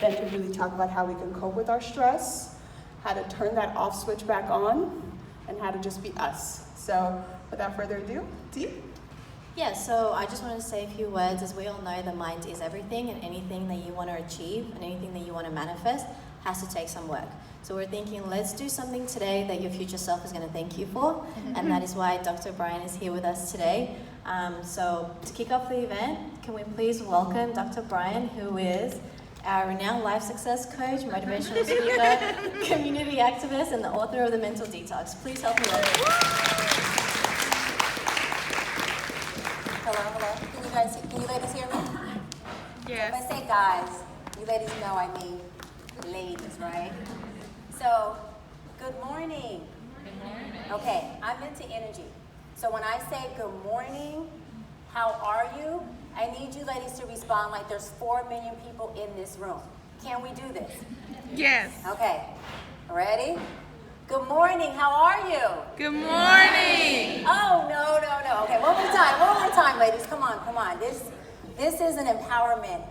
then to really talk about how we can cope with our stress, how to turn that off switch back on, and how to just be us. So without further ado, Dee? Yeah, so I just wanted to say a few words. As we all know, the mind is everything, and anything that you want to achieve and anything that you want to manifest has to take some work. So we're thinking, let's do something today that your future self is going to thank you for, and that is why Dr. Bryant is here with us today. So to kick off the event, can we please welcome Dr. Bryant, who is our renowned life success coach, motivational speaker, community activist, and the author of The Mental Detox. Please help me welcome. Hello. Can you ladies hear me? Yes. If I say guys, you ladies know I mean ladies, right? So, good morning. Good morning. Okay, I'm into energy. So when I say good morning, how are you? I need you ladies to respond like there's 4 million people in this room. Can we do this? Yes. Okay, ready? Good morning, how are you? Good morning. Oh, no. Okay, one more time, ladies. Come on. This is an empowerment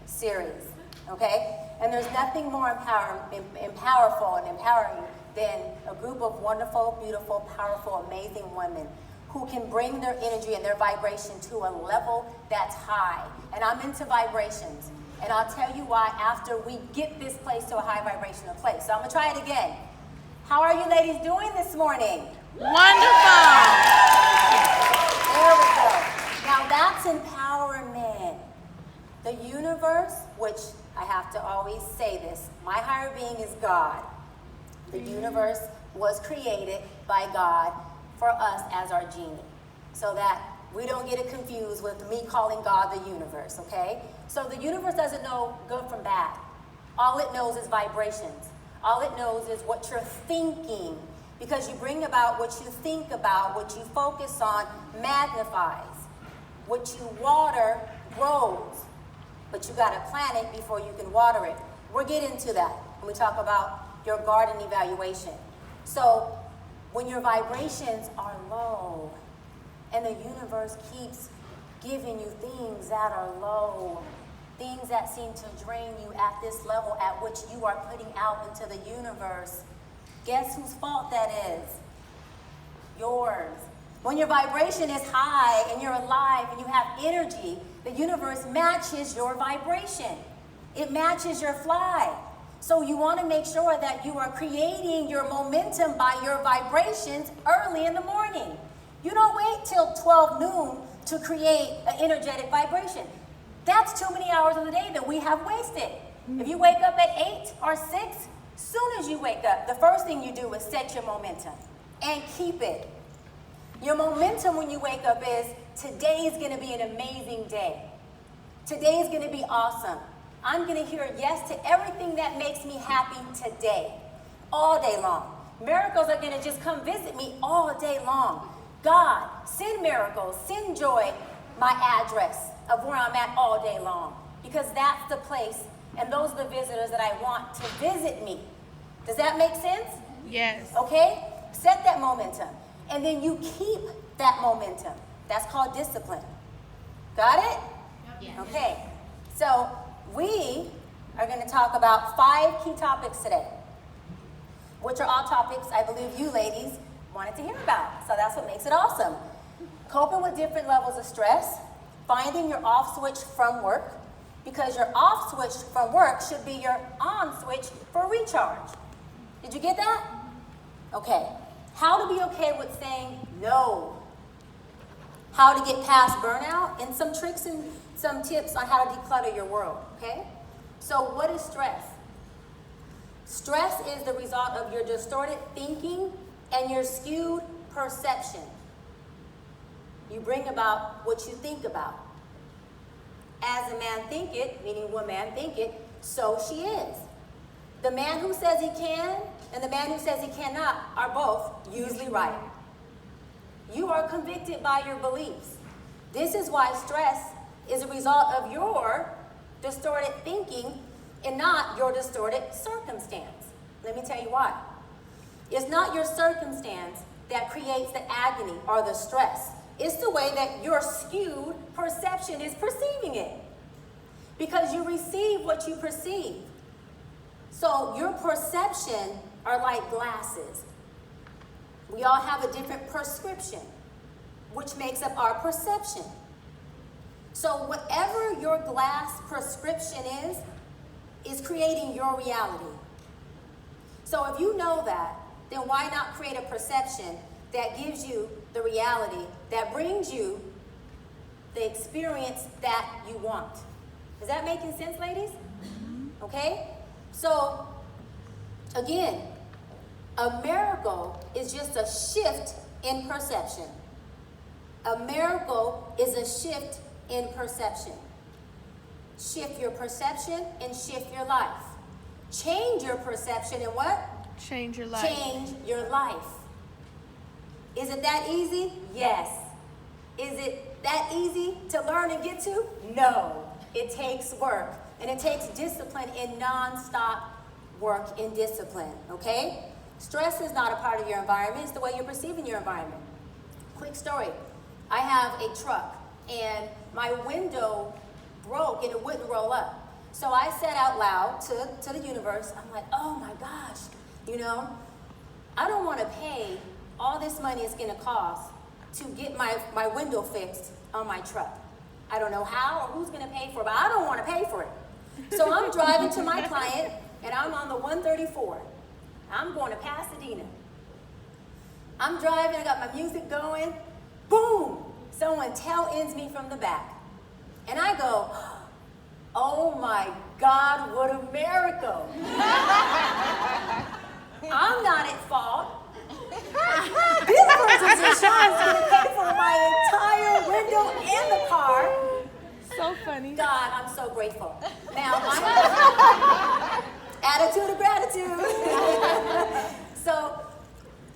series, okay? And there's nothing more powerful and empowering than a group of wonderful, beautiful, powerful, amazing women who can bring their energy and their vibration to a level that's high. And I'm into vibrations. And I'll tell you why after we get this place to a high vibrational place. So I'm gonna try it again. How are you ladies doing this morning? Wonderful. There we go. Now that's empowerment. The universe, which I have to always say this, my higher being is God. The universe was created by God for us as our genie, so that we don't get it confused with me calling God the universe, okay? So the universe doesn't know good from bad. All it knows is vibrations. All it knows is what you're thinking, because you bring about what you think about, what you focus on magnifies. What you water grows, but you gotta plant it before you can water it. We'll get into that when we talk about your garden evaluation. So when your vibrations are low and the universe keeps giving you things that are low, things that seem to drain you at this level at which you are putting out into the universe, guess whose fault that is? Yours. When your vibration is high and you're alive and you have energy, the universe matches your vibration. It matches your fly. So you want to make sure that you are creating your momentum by your vibrations early in the morning. You don't wait till 12 noon to create an energetic vibration. That's too many hours of the day that we have wasted. If you wake up at 8 or 6, soon as you wake up, the first thing you do is set your momentum and keep it. Your momentum when you wake up is, today is going to be an amazing day. Today is going to be awesome. I'm going to hear yes to everything that makes me happy today, all day long. Miracles are going to just come visit me all day long. God, send miracles, send joy, my address of where I'm at all day long, because that's the place and those are the visitors that I want to visit me. Does that make sense? Yes. Okay? Set that momentum. And then you keep that momentum. That's called discipline. Got it? Yes. Okay. So we are going to talk about 5 key topics today, which are all topics I believe you ladies wanted to hear about. So that's what makes it awesome. Coping with different levels of stress, finding your off switch from work, because your off switch from work should be your on switch for recharge. Did you get that? Okay. How to be okay with saying no. How to get past burnout, and some tricks and some tips on how to declutter your world, okay? So what is stress? Stress is the result of your distorted thinking and your skewed perception. You bring about what you think about. As a man thinketh, meaning one man thinketh, so she is. The man who says he can and the man who says he cannot are both usually right. You are convicted by your beliefs. This is why stress is a result of your distorted thinking and not your distorted circumstance. Let me tell you why. It's not your circumstance that creates the agony or the stress. It's the way that your skewed perception is perceiving it. Because you receive what you perceive. So your perception are like glasses. We all have a different prescription, which makes up our perception. So whatever your glass prescription is creating your reality. So if you know that, then why not create a perception that gives you the reality, that brings you the experience that you want? Is that making sense, ladies? Okay? So, again, a miracle is just a shift in perception. A miracle is a shift in perception. Shift your perception and shift your life. Change your perception and what? Change your life. Change your life. Is it that easy? Yes. Is it that easy to learn and get to? No. It takes work. And it takes discipline and non-stop work and discipline, okay? Stress is not a part of your environment. It's the way you're perceiving your environment. Quick story. I have a truck, and my window broke, and it wouldn't roll up. So I said out loud to the universe, I'm like, oh my gosh, you know, I don't want to pay all this money it's going to cost to get my window fixed on my truck. I don't know how or who's going to pay for it, but I don't want to pay for it. So I'm driving to my client, and I'm on the 134. I'm going to Pasadena. I'm driving, I got my music going. Boom! Someone tail ends me from the back. And I go, oh my God, what a miracle. I'm not at fault. This person's insurance is going to pay for my entire window and the car. So funny. God, I'm so grateful. Now, my attitude of gratitude. So,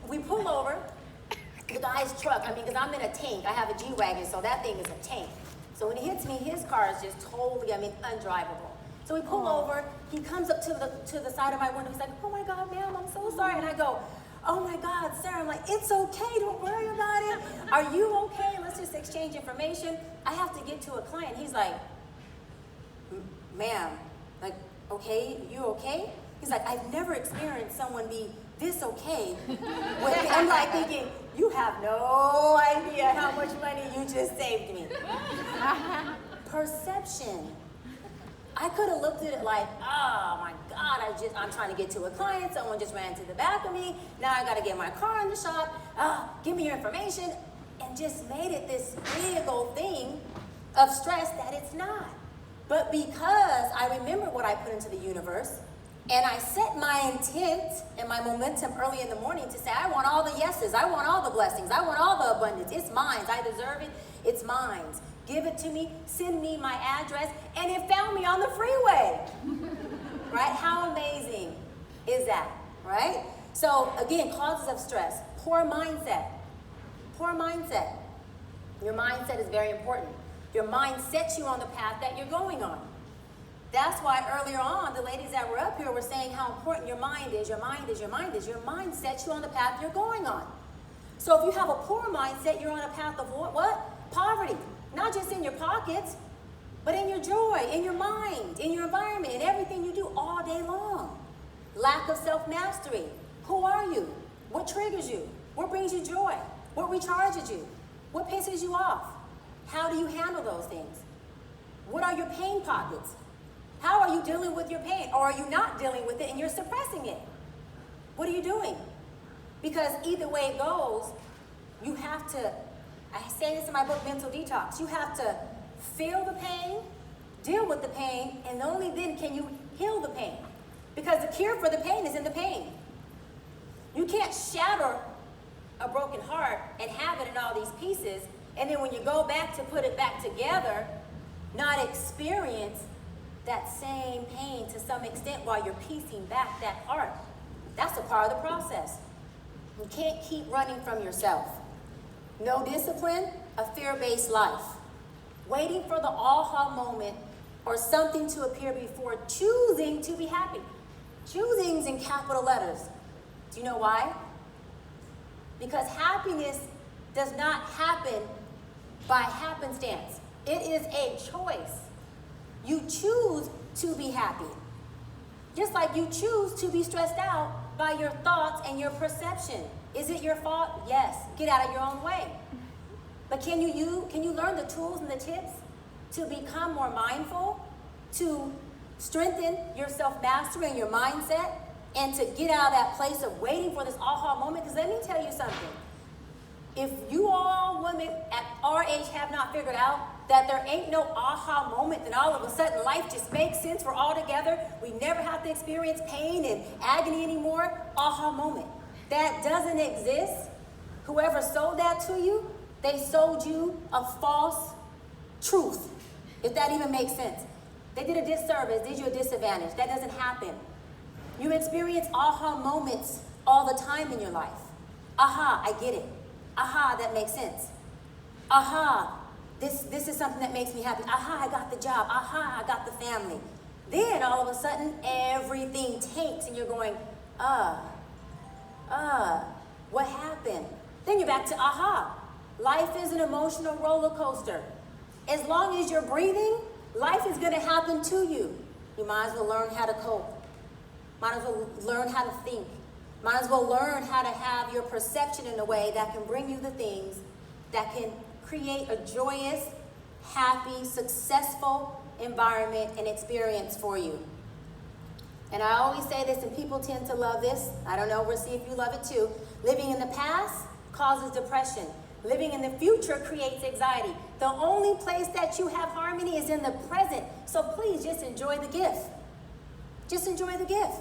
we pull over the guy's truck. I mean, because I'm in a tank. I have a G-Wagon, so that thing is a tank. So when it hits me, his car is just totally, undrivable. So we pull over. He comes up to the side of my window. He's like, oh my God, ma'am, I'm so sorry. And I go, oh my God, sir. I'm like, it's okay. Don't worry about it. Are you okay? Let's just exchange information. I have to get to a client. He's like, ma'am, like, okay, you okay? He's like, I've never experienced someone be this okay with me. I'm like thinking, you have no idea how much money you just saved me. Perception. I could have looked at it like, oh my God, I'm trying to get to a client, someone just ran to the back of me, now I gotta get my car in the shop, give me your information, and just made it this big old thing of stress that it's not. But because I remember what I put into the universe, and I set my intent and my momentum early in the morning to say, I want all the yeses, I want all the blessings, I want all the abundance, it's mine, I deserve it, it's mine. Give it to me, send me my address, and it found me on the freeway. Right? How amazing is that? Right? So again, causes of stress, poor mindset. Poor mindset. Your mindset is very important. Your mind sets you on the path that you're going on. That's why earlier on, the ladies that were up here were saying how important your mind is, your mind is, your mind is. Your mind sets you on the path you're going on. So if you have a poor mindset, you're on a path of what? Poverty. Not just in your pockets, but in your joy, in your mind, in your environment, in everything you do all day long. Lack of self-mastery. Who are you? What triggers you? What brings you joy? What recharges you? What pisses you off? How do you handle those things? What are your pain pockets? How are you dealing with your pain? Or are you not dealing with it and you're suppressing it? What are you doing? Because either way it goes, you have to, I say this in my book, Mental Detox, you have to feel the pain, deal with the pain, and only then can you heal the pain. Because the cure for the pain is in the pain. You can't shatter a broken heart and have it in all these pieces, and then when you go back to put it back together, not experience that same pain to some extent while you're piecing back that heart. That's a part of the process. You can't keep running from yourself. No discipline, a fear-based life. Waiting for the aha moment or something to appear before choosing to be happy. Choosing's in capital letters. Do you know why? Because happiness does not happen by happenstance. It is a choice. You choose to be happy. Just like you choose to be stressed out by your thoughts and your perception. Is it your fault? Yes. Get out of your own way. But can you learn the tools and the tips to become more mindful, to strengthen your self-mastery and your mindset, and to get out of that place of waiting for this aha moment? Because let me tell you something. If you all women at our age have not figured out that there ain't no aha moment, then all of a sudden life just makes sense, we're all together, we never have to experience pain and agony anymore, aha moment. That doesn't exist. Whoever sold that to you, they sold you a false truth, if that even makes sense. They did a disservice, did you a disadvantage. That doesn't happen. You experience aha moments all the time in your life. Aha, I get it. Aha, that makes sense. Aha, this is something that makes me happy. Aha, I got the job. Aha, I got the family. Then all of a sudden, everything tanks and you're going, what happened? Then you're back to aha. Life is an emotional roller coaster. As long as you're breathing, life is going to happen to you. You might as well learn how to cope. Might as well learn how to think. Might as well learn how to have your perception in a way that can bring you the things that can create a joyous, happy, successful environment and experience for you. And I always say this, and people tend to love this. I don't know, we'll see if you love it too. Living in the past causes depression. Living in the future creates anxiety. The only place that you have harmony is in the present. So please just enjoy the gift. Just enjoy the gift.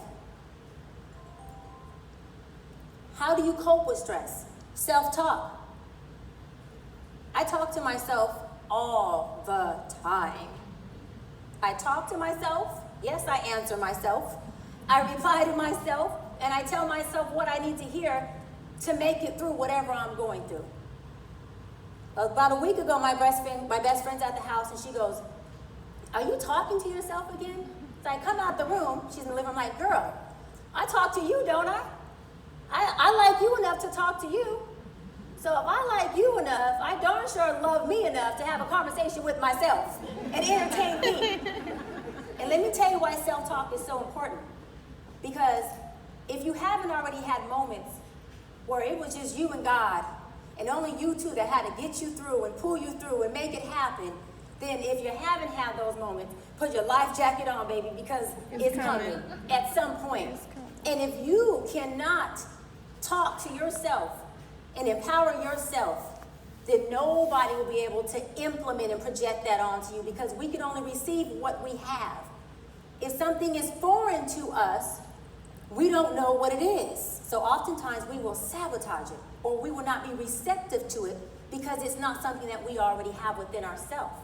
How do you cope with stress? Self-talk. I talk to myself all the time. I talk to myself. Yes, I answer myself. I reply to myself, and I tell myself what I need to hear to make it through whatever I'm going through. About a week ago, my best friend's at the house, and she goes, "Are you talking to yourself again?" So I come out the room. She's in the living room. I'm like, "Girl, I talk to you, don't I? I like you enough to talk to you. So if I like you enough, I darn sure love me enough to have a conversation with myself and entertain me." And let me tell you why self-talk is so important. Because if you haven't already had moments where it was just you and God, and only you two that had to get you through and pull you through and make it happen, then if you haven't had those moments, put your life jacket on, baby, because it's coming at some point. And if you cannot talk to yourself and empower yourself, then nobody will be able to implement and project that onto you, because we can only receive what we have. If something is foreign to us, we don't know what it is. So oftentimes we will sabotage it, or we will not be receptive to it because it's not something that we already have within ourselves.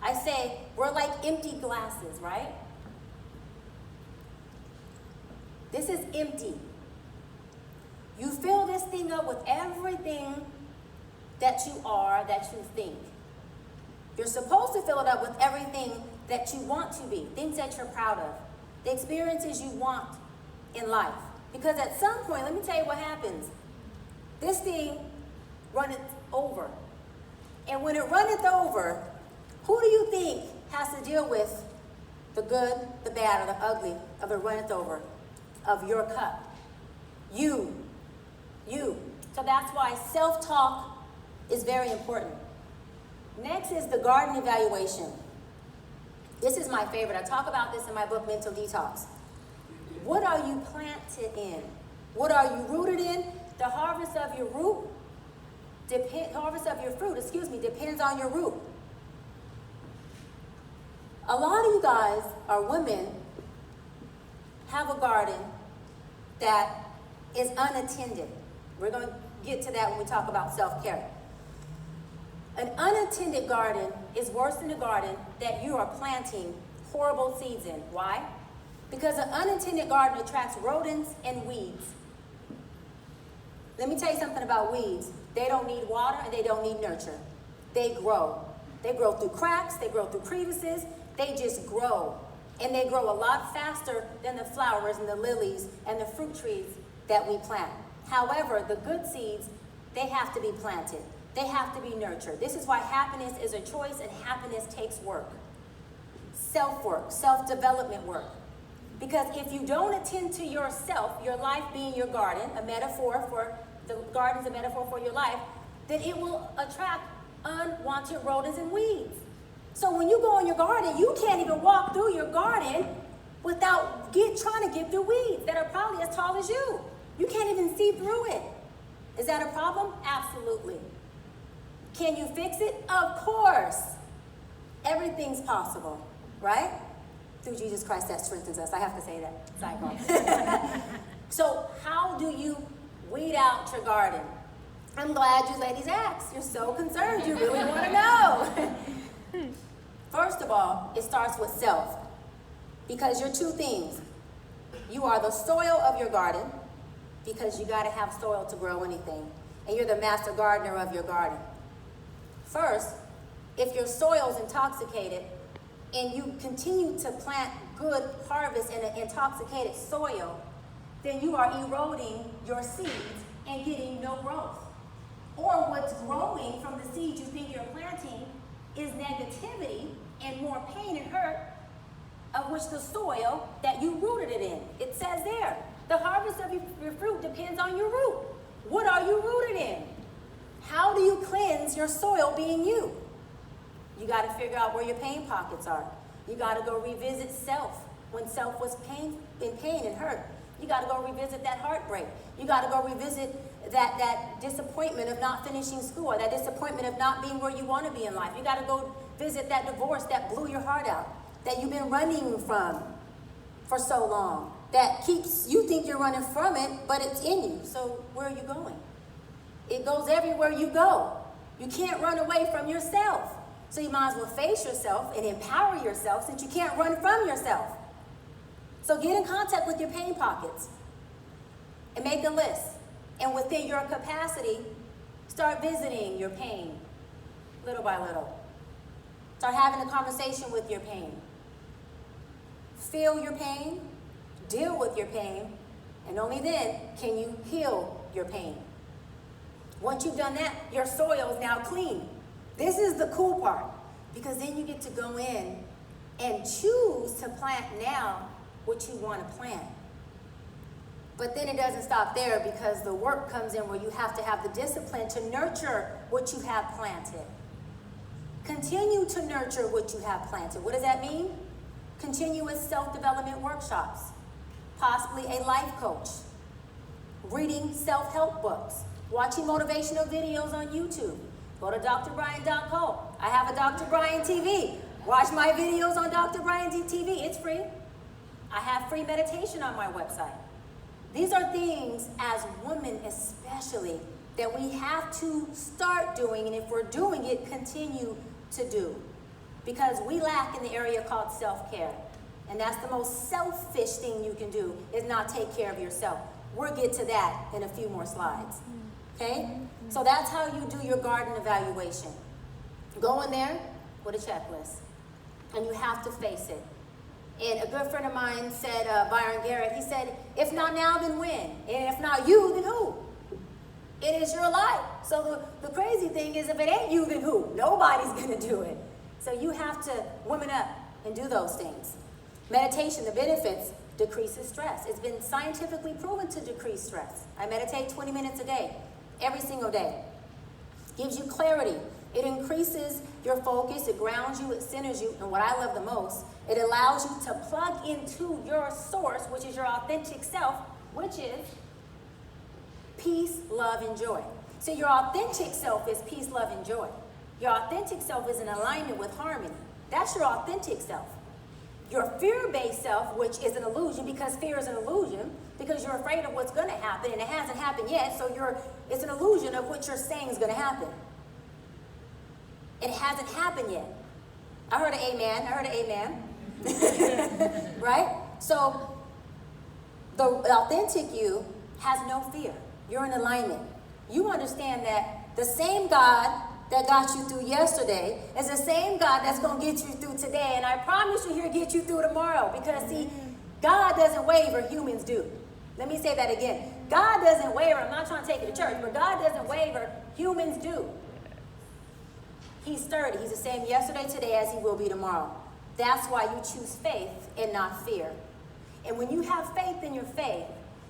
I say we're like empty glasses, right? This is empty. You fill this thing up with everything that you are, that you think. You're supposed to fill it up with everything that you want to be, things that you're proud of, the experiences you want in life. Because at some point, let me tell you what happens. This thing runneth over. And when it runneth over, who do you think has to deal with the good, the bad, or the ugly of it runneth over of your cup? You. So that's why self-talk is very important. Next is the garden evaluation. This is my favorite. I talk about this in my book, Mental Detox. What are you planted in? What are you rooted in? The harvest of your fruit depends on your root. A lot of you guys are women, have a garden that is unattended. We're going to get to that when we talk about self-care. An unattended garden is worse than a garden that you are planting horrible seeds in. Why? Because an unattended garden attracts rodents and weeds. Let me tell you something about weeds. They don't need water and they don't need nurture. They grow. They grow through cracks, they grow through crevices, they just grow. And they grow a lot faster than the flowers and the lilies and the fruit trees that we plant. However, the good seeds, they have to be planted. They have to be nurtured. This is why happiness is a choice, and happiness takes work. Self-work, self-development work. Because if you don't attend to yourself, your life being your garden, a metaphor for the garden's a metaphor for your life, then it will attract unwanted rodents and weeds. So when you go in your garden, you can't even walk through your garden without trying to get through weeds that are probably as tall as you. You can't even see through it. Is that a problem? Absolutely. Can you fix it? Of course. Everything's possible, right? Through Jesus Christ that strengthens us. I have to say that. Sidebar. So how do you weed out your garden? I'm glad you ladies asked. You're so concerned. You really want to know. First of all, it starts with self. Because you're two things. You are the soil of your garden, because you got to have soil to grow anything. And you're the master gardener of your garden. First, if your soil's intoxicated and you continue to plant good harvest in an intoxicated soil, then you are eroding your seeds and getting no growth. Or what's growing from the seeds you think you're planting is negativity and more pain and hurt, of which the soil that you rooted it in. It says there, the harvest of your fruit depends on your root. What are you rooted in? How do you cleanse your soil being you? You got to figure out where your pain pockets are. You got to go revisit self when self was in pain and hurt. You got to go revisit that heartbreak. You got to go revisit that disappointment of not finishing school, or that disappointment of not being where you want to be in life. You got to go visit that divorce that blew your heart out, that you've been running from for so long, that keeps, you think you're running from it, but it's in you. So where are you going? It goes everywhere you go. You can't run away from yourself. So you might as well face yourself and empower yourself, since you can't run from yourself. So get in contact with your pain pockets and make a list. And within your capacity, start visiting your pain little by little. Start having a conversation with your pain. Feel your pain, deal with your pain, and only then can you heal your pain. Once you've done that, your soil is now clean. This is the cool part, because then you get to go in and choose to plant now what you want to plant. But then it doesn't stop there, because the work comes in where you have to have the discipline to nurture what you have planted. Continue to nurture what you have planted. What does that mean? Continuous self-development workshops, possibly a life coach, reading self-help books, watching motivational videos on YouTube. Go to drbryant.co. I have a Dr. Bryant TV. Watch my videos on Dr. Bryant TV. It's free. I have free meditation on my website. These are things, as women especially, that we have to start doing, and if we're doing it, continue to do. Because we lack in the area called self-care. And that's the most selfish thing you can do, is not take care of yourself. We'll get to that in a few more slides. Okay? So that's how you do your garden evaluation. Go in there with a checklist. And you have to face it. And a good friend of mine said, Byron Garrett, he said, if not now, then when? And if not you, then who? It is your life. So the crazy thing is, if it ain't you, then who? Nobody's going to do it. So you have to woman up and do those things. Meditation, the benefits, decreases stress. It's been scientifically proven to decrease stress. I meditate 20 minutes a day, every single day. Gives you clarity. It increases your focus. It grounds you. It centers you. And what I love the most, it allows you to plug into your source, which is your authentic self, which is peace, love, and joy. So your authentic self is peace, love, and joy. Your authentic self is in alignment with harmony. That's your authentic self. Your fear-based self, which is an illusion, because fear is an illusion, because you're afraid of what's going to happen, and it hasn't happened yet, so it's an illusion of what you're saying is going to happen. It hasn't happened yet. I heard an amen. Right? So the authentic you has no fear. You're in alignment. You understand that the same God that got you through yesterday is the same God that's going to get you through today. And I promise you he'll get you through tomorrow. Because, see, God doesn't waver, humans do. Let me say that again. God doesn't waver. I'm not trying to take you to church, but God doesn't waver, humans do. He's sturdy. He's the same yesterday, today, as he will be tomorrow. That's why you choose faith and not fear. And when you have faith in your faith,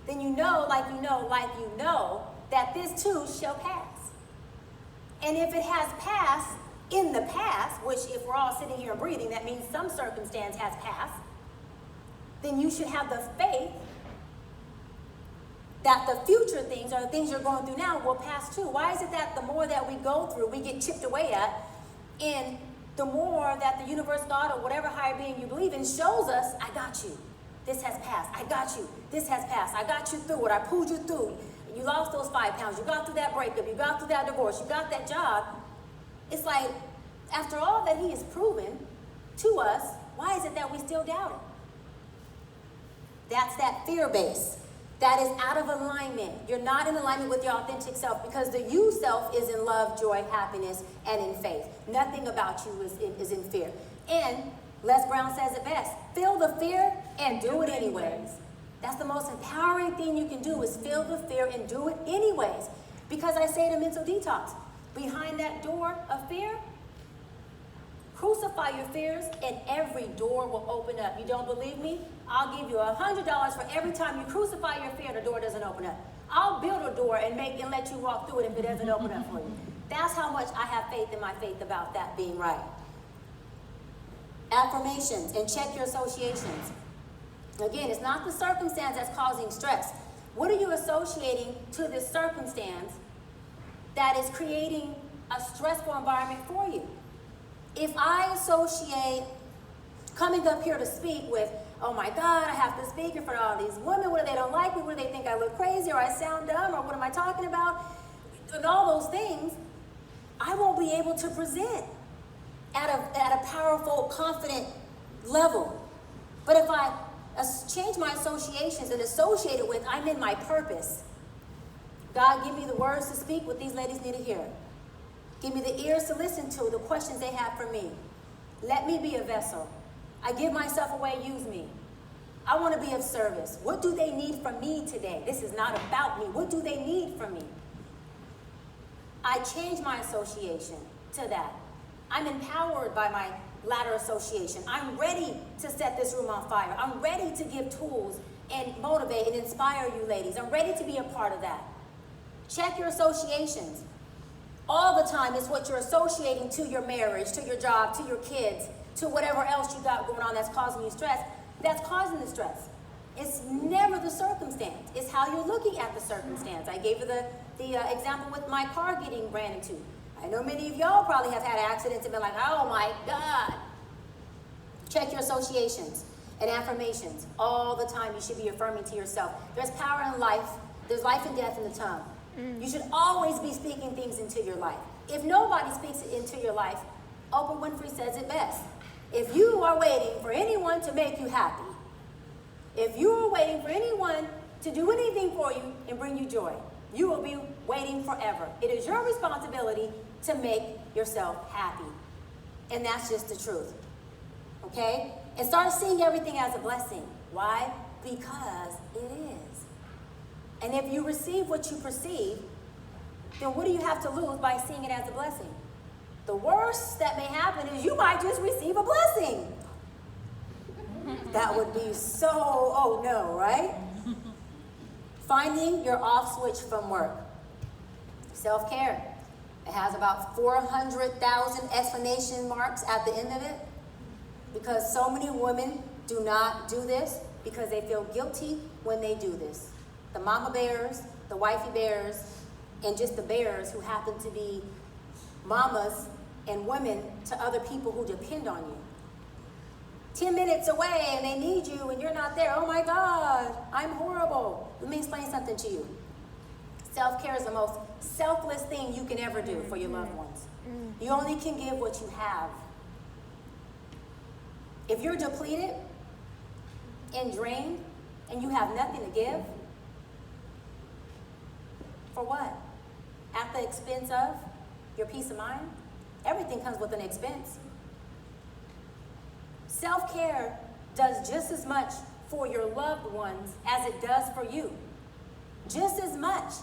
then you know, that this too shall pass. And if it has passed in the past, which if we're all sitting here and breathing, that means some circumstance has passed, then you should have the faith that the future things, or the things you're going through now, will pass too. Why is it that the more that we go through, we get chipped away at, and the more that the universe, God, or whatever higher being you believe in shows us, I got you. This has passed. I got you. This has passed. I got you through it. I pulled you through. You lost those 5 pounds. You got through that breakup. You got through that divorce. You got that job. It's like, after all that he has proven to us, why is it that we still doubt it? That's that fear base. That is out of alignment. You're not in alignment with your authentic self, because the you self is in love, joy, happiness, and in faith. Nothing about you is in fear. And Les Brown says it best: feel the fear and do it anyways. That's the most empowering thing you can do, is feel the fear and do it anyways. Because I say to Mental Detox, behind that door of fear, crucify your fears and every door will open up. You don't believe me? I'll give you $100 for every time you crucify your fear and the door doesn't open up. I'll build a door and let you walk through it if it doesn't open up for you. That's how much I have faith in my faith about that being right. Affirmations, and check your associations. Again, it's not the circumstance that's causing stress. What are you associating to this circumstance that is creating a stressful environment for you? If I associate coming up here to speak with, oh my God, I have to speak in front of all these women, what if they don't like me, what if they think I look crazy, or I sound dumb, or what am I talking about, and all those things, I won't be able to present at a powerful, confident level. But if I change my associations and associate it with, I'm in my purpose. God, give me the words to speak what these ladies need to hear. Give me the ears to listen to the questions they have for me. Let me be a vessel. I give myself away, use me. I want to be of service. What do they need from me today? This is not about me. What do they need from me? I change my association to that. I'm empowered by my latter association. I'm ready to set this room on fire. I'm ready to give tools and motivate and inspire you ladies. I'm ready to be a part of that. Check your associations. All the time is what you're associating to your marriage, to your job, to your kids, to whatever else you got going on that's causing you stress. That's causing the stress. It's never the circumstance. It's how you're looking at the circumstance. I gave you the example with my car getting ran into. I know many of y'all probably have had accidents and been like, oh my God. Check your associations and affirmations. All the time you should be affirming to yourself. There's power in life. There's life and death in the tongue. You should always be speaking things into your life. If nobody speaks it into your life, Oprah Winfrey says it best. If you are waiting for anyone to make you happy, if you are waiting for anyone to do anything for you and bring you joy, you will be waiting forever. It is your responsibility to make yourself happy. And that's just the truth. Okay? And start seeing everything as a blessing. Why? Because it is. And if you receive what you perceive, then what do you have to lose by seeing it as a blessing? The worst that may happen is you might just receive a blessing. That would be so, oh no, right? Finding your off switch from work. Self-care. It has about 400,000 exclamation marks at the end of it, because so many women do not do this because they feel guilty when they do this. The mama bears, the wifey bears, and just the bears who happen to be mamas and women to other people who depend on you. 10 minutes away and they need you and you're not there. Oh my God, I'm horrible. Let me explain something to you. Self-care is the most selfless thing you can ever do for your loved ones. You only can give what you have. If you're depleted and drained and you have nothing to give, for what? At the expense of your peace of mind? Everything comes with an expense. Self-care does just as much for your loved ones as it does for you. Just as much.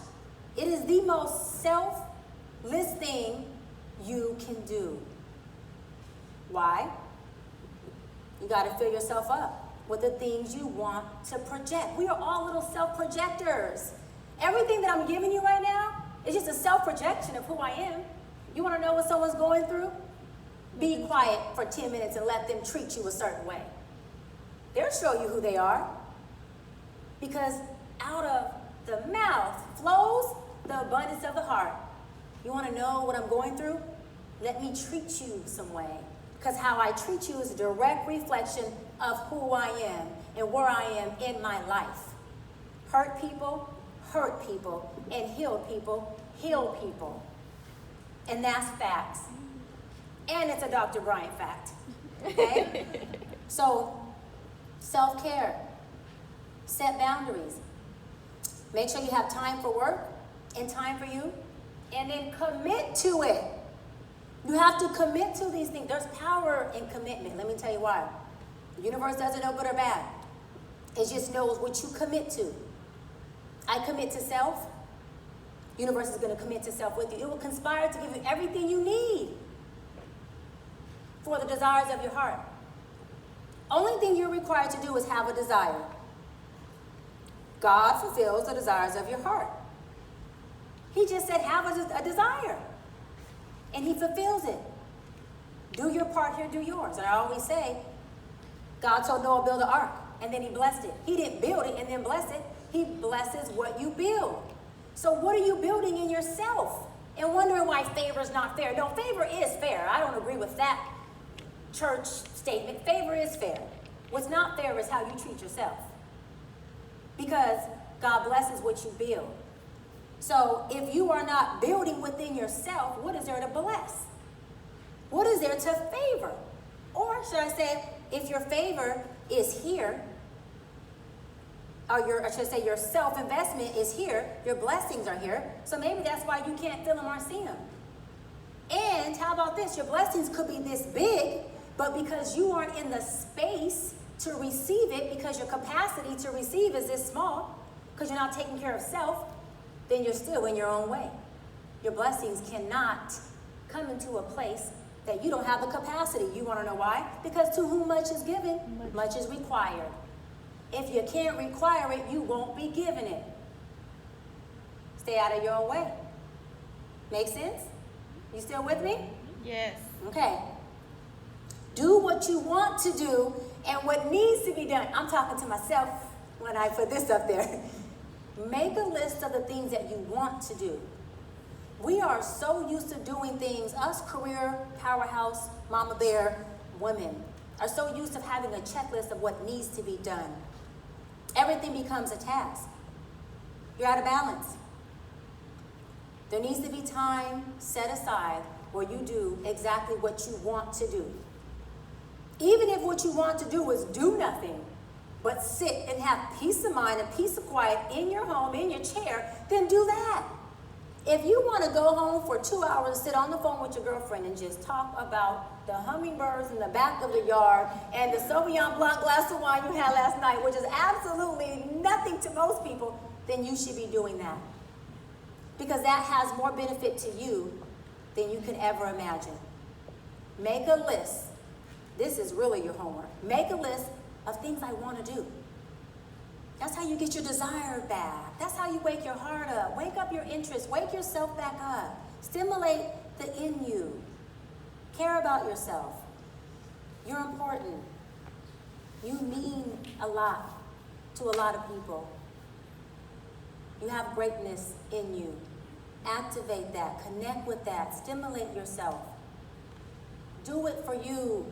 It is the most selfless thing you can do. Why? You got to fill yourself up. with the things you want to project. We are all little self-projectors. Everything that I'm giving you right now is just a self-projection of who I am. You want to know what someone's going through? Be quiet for 10 minutes and let them treat you a certain way. They'll show you who they are. Because out of the mouth flows the abundance of the heart. You want to know what I'm going through? Let me treat you some way. Because how I treat you is a direct reflection of who I am and where I am in my life. Hurt people, and heal people. And that's facts. And it's a Dr. Bryant fact. Okay? So, self-care. Set boundaries. Make sure you have time for work and time for you. And then commit to it. You have to commit to these things. There's power in commitment. Let me tell you why. The universe doesn't know good or bad. It just knows what you commit to. I commit to self. The universe is going to commit to self with you. It will conspire to give you everything you need for the desires of your heart. Only thing you're required to do is have a desire. God fulfills the desires of your heart. He just said have a desire. And he fulfills it. Do your part here, do yours. And I always say, God told Noah to build an ark, and then he blessed it. He didn't build it and then bless it. He blesses what you build. So what are you building in yourself? And wondering why favor is not fair. No, favor is fair. I don't agree with that church statement. Favor is fair. What's not fair is how you treat yourself. Because God blesses what you build. So if you are not building within yourself, what is there to bless? What is there to favor? Or should I say, if your favor is here, or your self-investment is here, your blessings are here, so maybe that's why you can't feel them or see them. And how about this? Your blessings could be this big, but because you aren't in the space to receive it, because your capacity to receive is this small, because you're not taking care of self, then you're still in your own way. Your blessings cannot come into a place that you don't have the capacity. You want to know why? Because to whom much is given, much is required. If you can't require it, you won't be given it. Stay out of your own way. Make sense? You still with me? Yes. Okay. Do what you want to do and what needs to be done. I'm talking to myself when I put this up there. Make a list of the things that you want to do. We are so used to doing things, us career, powerhouse, mama bear, women, are so used to having a checklist of what needs to be done. Everything becomes a task. You're out of balance. There needs to be time set aside where you do exactly what you want to do. Even if what you want to do is do nothing, but sit and have peace of mind and peace of quiet in your home, in your chair, then do that. If you want to go home for 2 hours and sit on the phone with your girlfriend and just talk about the hummingbirds in the back of the yard and the Sauvignon Blanc glass of wine you had last night, which is absolutely nothing to most people, then you should be doing that. Because that has more benefit to you than you can ever imagine. Make a list. This is really your homework. Make a list of things I want to do. That's how you get your desire back. That's how you wake your heart up. Wake up your interest. Wake yourself back up. Stimulate the in you. Care about yourself. You're important. You mean a lot to a lot of people. You have greatness in you. Activate that. Connect with that. Stimulate yourself. Do it for you.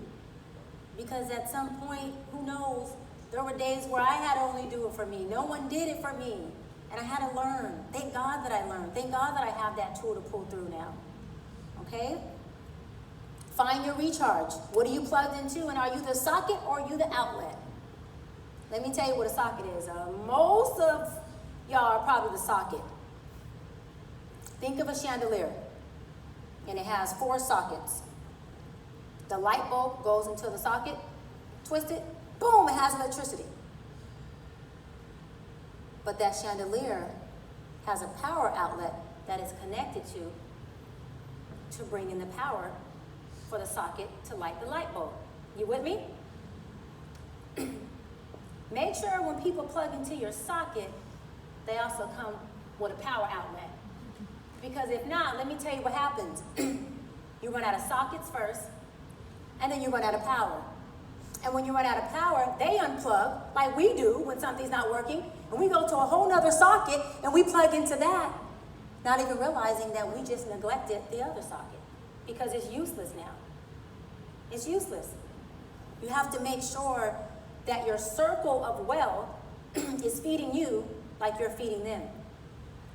Because at some point, who knows, there were days where I had to only do it for me. No one did it for me. And I had to learn. Thank God that I learned. Thank God that I have that tool to pull through now. Okay? Find your recharge. What are you plugged into? And are you the socket or are you the outlet? Let me tell you what a socket is. Most of y'all are probably the socket. Think of a chandelier. And it has 4 sockets. The light bulb goes into the socket, twist it, boom, it has electricity. But that chandelier has a power outlet that is connected to bring in the power for the socket to light the light bulb. You with me? Make sure when people plug into your socket, they also come with a power outlet. Because if not, let me tell you what happens. You run out of sockets first, and then you run out of power. And when you run out of power, they unplug, like we do when something's not working, and we go to a whole nother socket, and we plug into that, not even realizing that we just neglected the other socket, because it's useless now. It's useless. You have to make sure that your circle of wealth is feeding you like you're feeding them,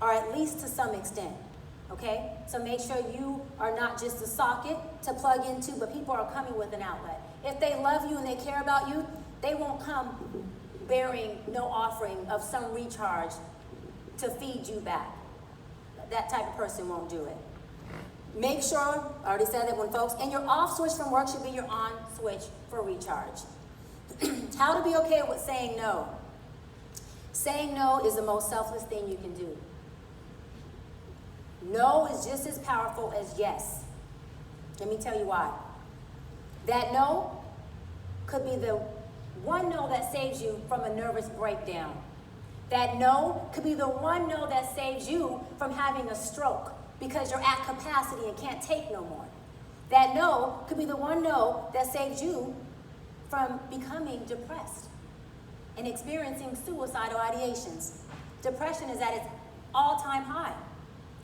or at least to some extent, okay? So make sure you are not just a socket to plug into, but people are coming with an outlet. If they love you and they care about you, they won't come bearing no offering of some recharge to feed you back. That type of person won't do it. Make sure, I already said that when folks, and your off switch from work should be your on switch for recharge. How to be okay with saying no. Saying no is the most selfless thing you can do. No is just as powerful as yes. Let me tell you why. That no could be the one no that saves you from a nervous breakdown. That no could be the one no that saves you from having a stroke because you're at capacity and can't take no more. That no could be the one no that saves you from becoming depressed and experiencing suicidal ideations. Depression is at its all-time high.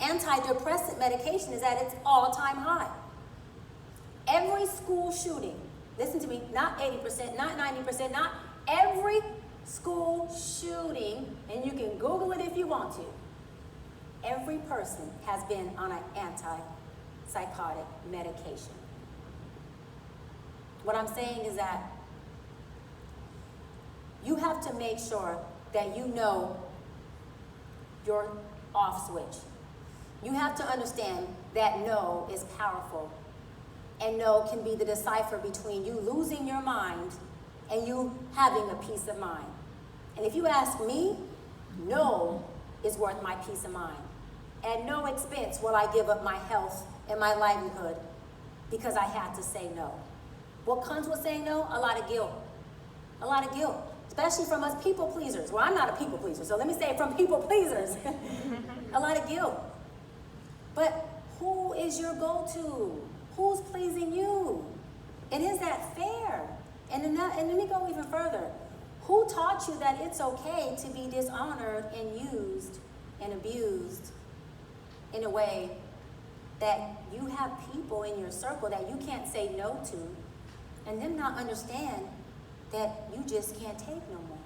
Antidepressant medication is at its all-time high. Every school shooting, listen to me, not 80%, not 90%, not every school shooting, and you can Google it if you want to, every person has been on an antipsychotic medication. What I'm saying is that you have to make sure that you know your off switch. You have to understand that no is powerful. And no can be the decipher between you losing your mind and you having a peace of mind. And if you ask me, no is worth my peace of mind. At no expense will I give up my health and my livelihood because I had to say no. What comes with saying no? A lot of guilt. A lot of guilt. Especially from us people pleasers. Well, I'm not a people pleaser, so let me say from people pleasers. A lot of guilt. But who is your go-to? Who's pleasing you? And is that fair? And let me go even further. Who taught you that it's okay to be dishonored and used and abused in a way that you have people in your circle that you can't say no to and them not understand that you just can't take no more?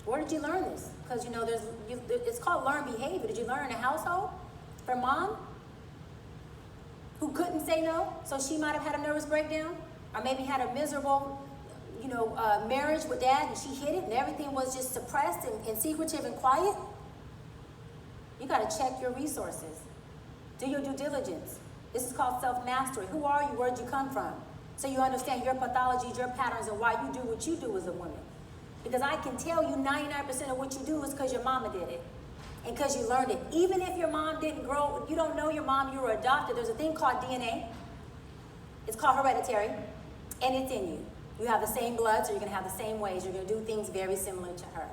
Where did you learn this? Because it's called learned behavior. Did you learn in a household from mom who couldn't say no? So she might have had a nervous breakdown, or maybe had a miserable, marriage with dad, and she hid it, and everything was just suppressed and secretive and quiet. You got to check your resources. Do your due diligence. This is called self-mastery. Who are you? Where'd you come from? So you understand your pathologies, your patterns, and why you do what you do as a woman. Because I can tell you 99% of what you do is because your mama did it. And because you learned it. Even if your mom didn't grow, you don't know your mom, you were adopted, there's a thing called DNA. It's called hereditary, and it's in you. You have the same blood, so you're going to have the same ways. You're going to do things very similar to her.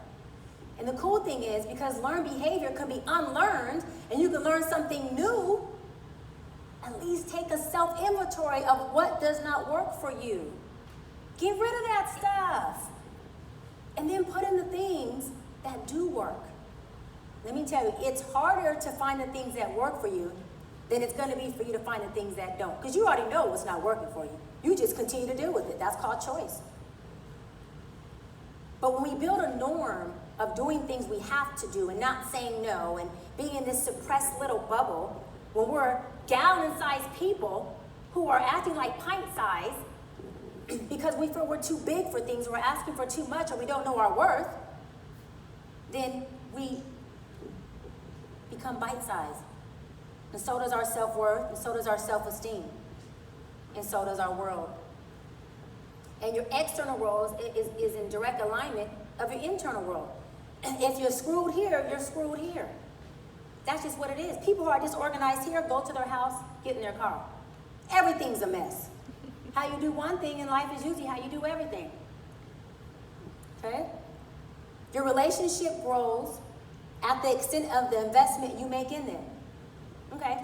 And the cool thing is, because learned behavior can be unlearned, and you can learn something new, at least take a self-inventory of what does not work for you. Get rid of that stuff. And then put in the things that do work. Let me tell you, it's harder to find the things that work for you than it's going to be for you to find the things that don't. Because you already know what's not working for you. You just continue to deal with it. That's called choice. But when we build a norm of doing things we have to do and not saying no and being in this suppressed little bubble, when we're gallon-sized people who are acting like pint-size because we feel we're too big for things, we're asking for too much, or we don't know our worth, then we become bite-sized. And so does our self-worth, and so does our self-esteem, and so does our world. And your external world is in direct alignment of your internal world. If you're screwed here, you're screwed here. That's just what it is. People who are disorganized here go to their house, get in their car. Everything's a mess. How you do one thing in life is usually how you do everything. Okay? Your relationship grows at the extent of the investment you make in them. Okay?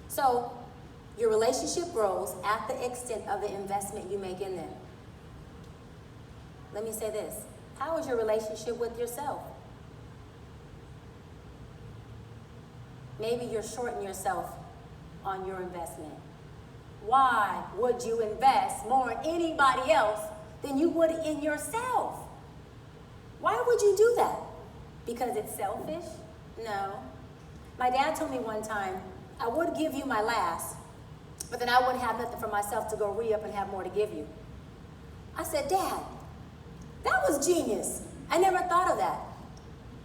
So, your relationship grows at the extent of the investment you make in them. Let me say this. How is your relationship with yourself? Maybe you're shorting yourself on your investment. Why would you invest more in anybody else than you would in yourself? Why would you do that? Because it's selfish? No. My dad told me one time, I would give you my last, but then I wouldn't have nothing for myself to go re-up and have more to give you. I said, Dad, that was genius. I never thought of that.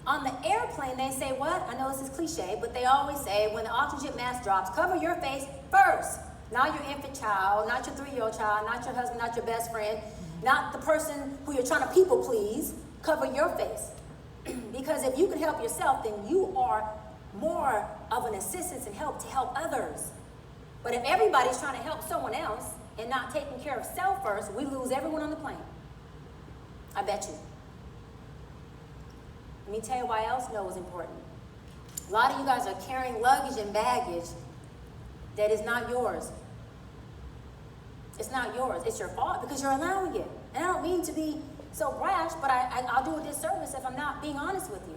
On the airplane, they say what? I know this is cliche, but they always say when the oxygen mask drops, cover your face first. Not your infant child, not your 3-year-old child, not your husband, not your best friend, not the person who you're trying to people please. Cover your face. Because if you can help yourself, then you are more of an assistance and help to help others. But if everybody's trying to help someone else and not taking care of self first, we lose everyone on the plane. I bet you. Let me tell you why else no is important. A lot of you guys are carrying luggage and baggage that is not yours. It's not yours. It's your fault because you're allowing it. And I don't mean to be so brash, but I'll do a disservice if I'm not being honest with you.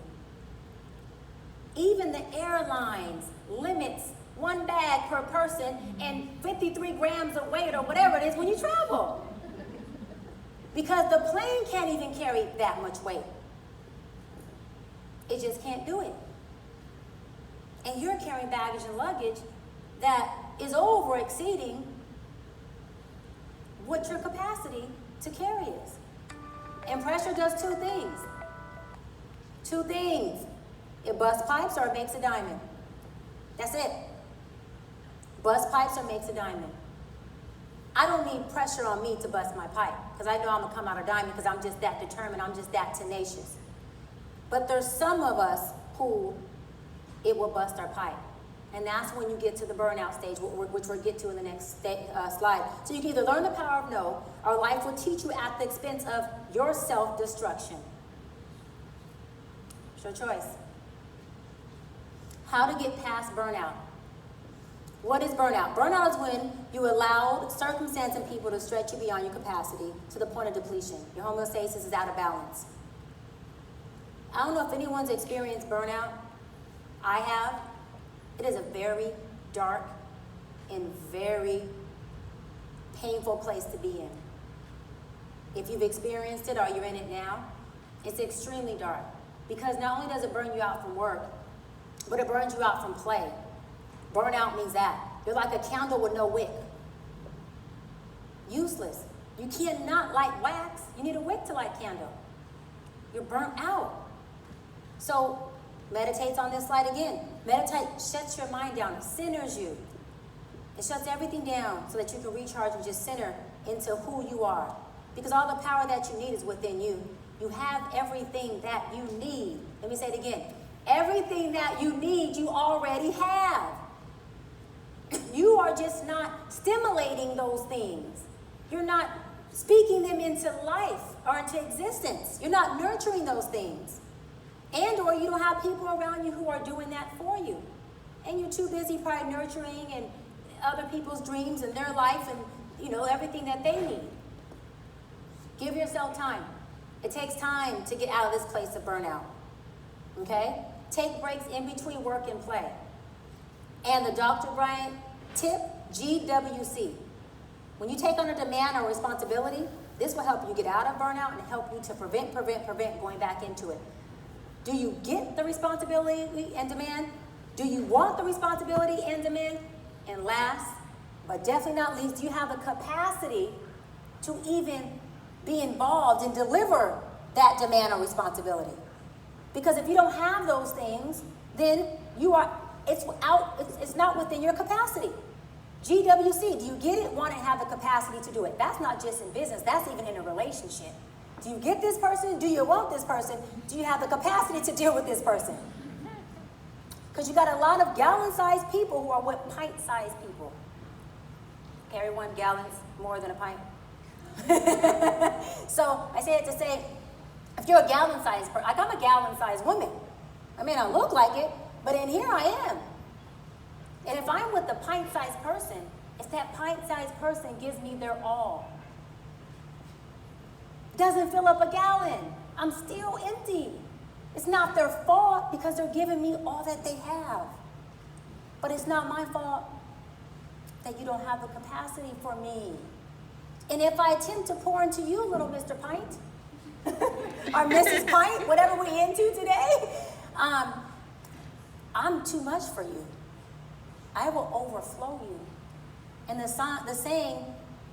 Even the airlines limits one bag per person and 53 grams of weight or whatever it is when you travel. Because the plane can't even carry that much weight. It just can't do it. And you're carrying baggage and luggage that is over exceeding what your capacity to carry is. And pressure does two things. Two things. It busts pipes or it makes a diamond. That's it. Bust pipes or makes a diamond. I don't need pressure on me to bust my pipe because I know I'm going to come out a diamond because I'm just that determined. I'm just that tenacious. But there's some of us who it will bust our pipe. And that's when you get to the burnout stage, which we'll get to in the next slide. So you can either learn the power of no, or life will teach you at the expense of your self-destruction. It's your choice. How to get past burnout. What is burnout? Burnout is when you allow circumstance and people to stretch you beyond your capacity to the point of depletion. Your homeostasis is out of balance. I don't know if anyone's experienced burnout. I have. It is a very dark and very painful place to be in. If you've experienced it or you're in it now, it's extremely dark. Because not only does it burn you out from work, but it burns you out from play. Burnout means that. You're like a candle with no wick. Useless. You cannot light wax. You need a wick to light candle. You're burnt out. So, meditate on this slide again. Meditate shuts your mind down. It centers you. It shuts everything down so that you can recharge and just center into who you are. Because all the power that you need is within you. You have everything that you need. Let me say it again. Everything that you need, you already have. You are just not stimulating those things. You're not speaking them into life or into existence. You're not nurturing those things. And or you don't have people around you who are doing that for you. And you're too busy probably nurturing and other people's dreams and their life and, everything that they need. Give yourself time. It takes time to get out of this place of burnout. Okay? Take breaks in between work and play. And the Dr. Bryant tip, GWC. When you take on a demand or responsibility, this will help you get out of burnout and help you to prevent going back into it. Do you get the responsibility and demand? Do you want the responsibility and demand? And last, but definitely not least, do you have the capacity to even be involved and deliver that demand or responsibility? Because if you don't have those things, then it's not within your capacity. GWC, do you get it? Want to have the capacity to do it? That's not just in business, that's even in a relationship. Do you get this person? Do you want this person? Do you have the capacity to deal with this person? Because you got a lot of gallon-sized people who are what pint-sized people. Carry 1 gallon more than a pint. So I say it to say, If you're a gallon-sized person, like I'm a gallon-sized woman. I may not look like it, but in here I am. And if I'm with a pint-sized person, it's that pint-sized person gives me their all. Doesn't fill up a gallon. I'm still empty. It's not their fault because they're giving me all that they have. But it's not my fault that you don't have the capacity for me. And if I attempt to pour into you, little Mr. Pint, or Mrs. Pint, whatever we're into today, I'm too much for you. I will overflow you. And the saying,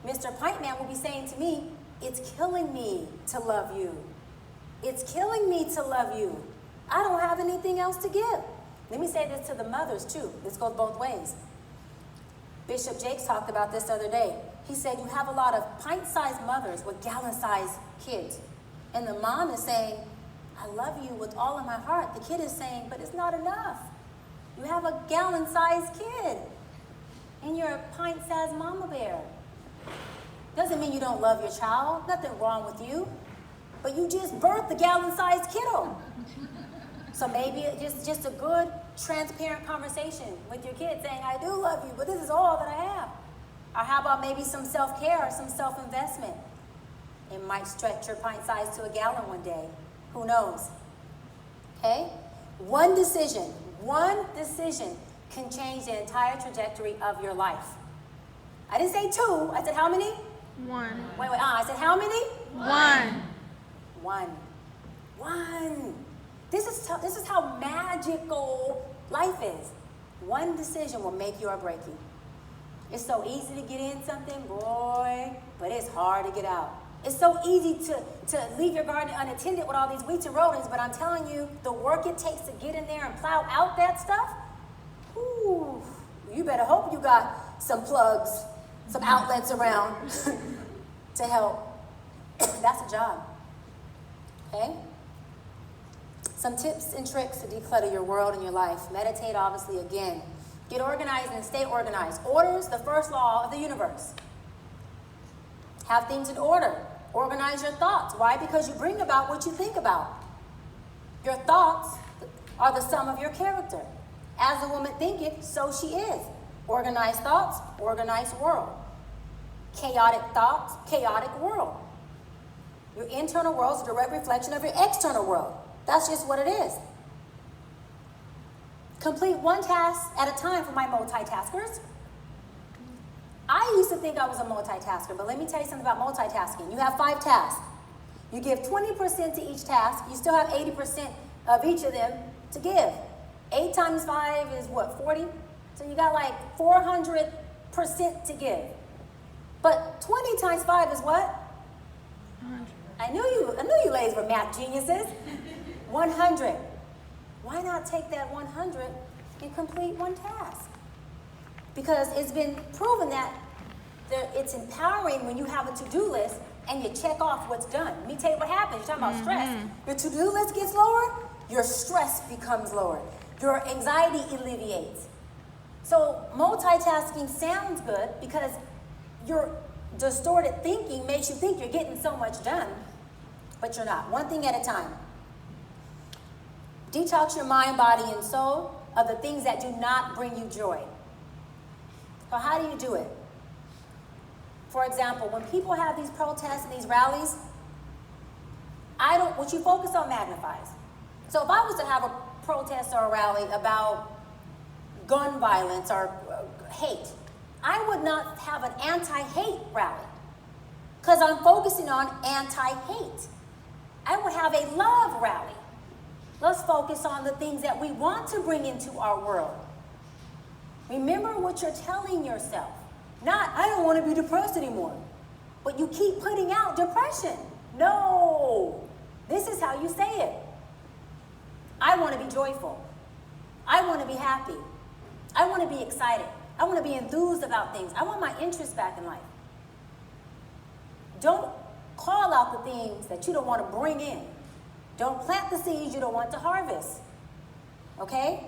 Mr. Pint Man will be saying to me, it's killing me to love you. It's killing me to love you. I don't have anything else to give. Let me say this to the mothers too. This goes both ways. Bishop Jakes talked about this the other day. He said you have a lot of pint-sized mothers with gallon-sized kids. And the mom is saying, I love you with all of my heart. The kid is saying, but it's not enough. You have a gallon-sized kid. And you're a pint-sized mama bear. Doesn't mean you don't love your child. Nothing wrong with you. But you just birthed a gallon-sized kiddo. So maybe it's just a good, transparent conversation with your kid saying, I do love you, but this is all that I have. Or how about maybe some self-care or some self-investment? It might stretch your pint size to a gallon one day. Who knows? Okay? One decision can change the entire trajectory of your life. I didn't say two. I said how many? One. Wait. I said how many? One. One. This is how magical life is. One decision will make you or break you. It's so easy to get in something, boy, but it's hard to get out. It's so easy to leave your garden unattended with all these weeds and rodents, but I'm telling you, the work it takes to get in there and plow out that stuff, whew, you better hope you got some plugs, some outlets around to help. That's a job. Okay? Some tips and tricks to declutter your world and your life. Meditate, obviously, again. Get organized and stay organized. Order is the first law of the universe. Have things in order. Organize your thoughts. Why? Because you bring about what you think about. Your thoughts are the sum of your character. As a woman thinketh, so she is. Organized thoughts, organized world. Chaotic thoughts, chaotic world. Your internal world is a direct reflection of your external world. That's just what it is. Complete one task at a time for my multitaskers. I used to think I was a multitasker, but let me tell you something about multitasking. You have 5 tasks. You give 20% to each task. You still have 80% of each of them to give. 8 times 5 is what, 40? So you got like 400% to give. But 20 times 5 is what? 100. I knew you ladies were math geniuses. 100. Why not take that 100 and complete one task? Because it's been proven that it's empowering when you have a to-do list and you check off what's done. Let me tell you what happens. You're talking about stress. Your to-do list gets lower, your stress becomes lower. Your anxiety alleviates. So multitasking sounds good because your distorted thinking makes you think you're getting so much done, but you're not. One thing at a time. Detox your mind, body, and soul of the things that do not bring you joy. So how do you do it? For example, when people have these protests and these rallies, what you focus on magnifies. So if I was to have a protest or a rally about gun violence or hate, I would not have an anti-hate rally because I'm focusing on anti-hate. I would have a love rally. Let's focus on the things that we want to bring into our world. Remember what you're telling yourself. Not, I don't want to be depressed anymore. But you keep putting out depression. No. This is how you say it. I want to be joyful. I want to be happy. I want to be excited. I want to be enthused about things. I want my interest back in life. Don't call out the things that you don't want to bring in. Don't plant the seeds you don't want to harvest. Okay?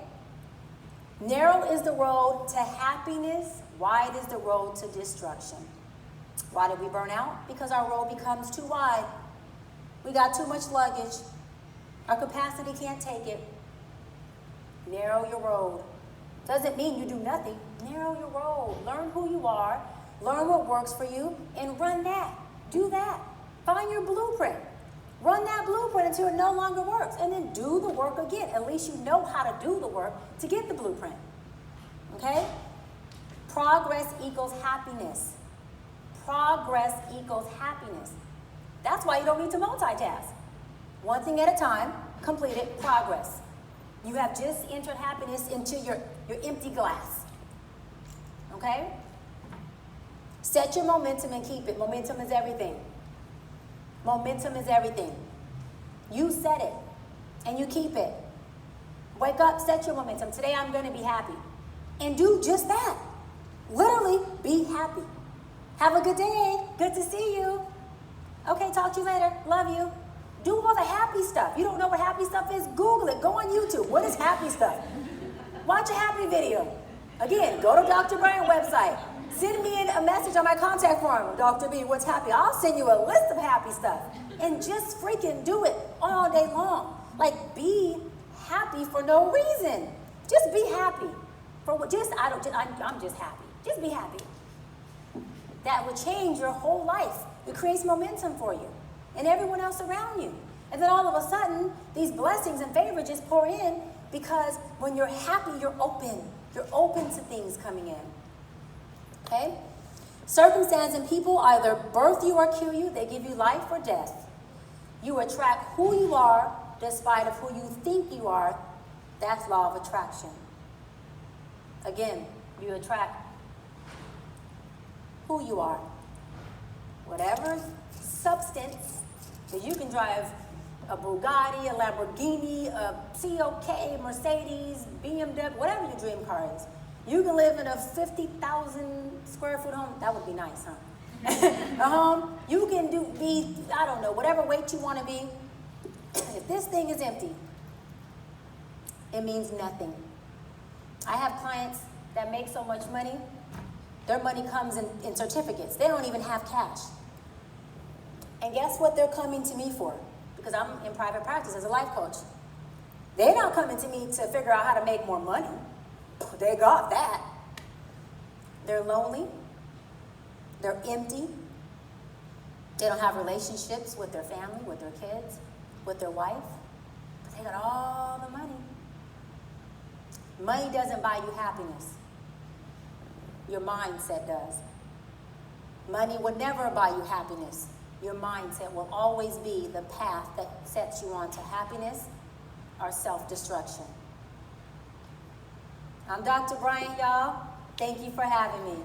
Narrow is the road to happiness. Wide is the road to destruction. Why do we burn out? Because our road becomes too wide. We got too much luggage. Our capacity can't take it. Narrow your road. Doesn't mean you do nothing. Narrow your road. Learn who you are. Learn what works for you and run that. Do that. Find your blueprint. Run that blueprint until it no longer works. And then do the work again. At least you know how to do the work to get the blueprint. Okay? Progress equals happiness. Progress equals happiness. That's why you don't need to multitask. One thing at a time, complete it, progress. You have just entered happiness into your empty glass. Okay? Set your momentum and keep it. Momentum is everything. Momentum is everything. You set it and you keep it. Wake up, set your momentum. Today I'm going to be happy. And do just that. Literally, be happy. Have a good day. Good to see you. Okay, talk to you later. Love you. Do all the happy stuff. You don't know what happy stuff is? Google it. Go on YouTube. What is happy stuff? Watch a happy video. Again, go to Dr. Bryant website. Send me a message on my contact form. Dr. B, what's happy? I'll send you a list of happy stuff. And just freaking do it all day long. Like, be happy for no reason. Just be happy. I'm just happy. Just be happy. That will change your whole life. It creates momentum for you and everyone else around you. And then all of a sudden, these blessings and favor just pour in because when you're happy, you're open. You're open to things coming in. Okay? Circumstance and people either birth you or kill you. They give you life or death. You attract who you are despite of who you think you are. That's law of attraction. Again, you attract who you are. Whatever substance, that you can drive a Bugatti, a Lamborghini, a COK, Mercedes, BMW, whatever your dream car is. You can live in a 50,000 square foot home. That would be nice, huh? A home. You can be, I don't know, whatever weight you want to be. If this thing is empty, it means nothing. I have clients that make so much money, their money comes in certificates. They don't even have cash. And guess what they're coming to me for? Because I'm in private practice as a life coach. They're not coming to me to figure out how to make more money. They got that. They're lonely. They're empty. They don't have relationships with their family, with their kids, with their wife. But they got all the money. Money doesn't buy you happiness. Your mindset does. Money would never buy you happiness. Your mindset will always be the path that sets you on to happiness or self-destruction. I'm Dr. Bryant, y'all. Thank you for having me.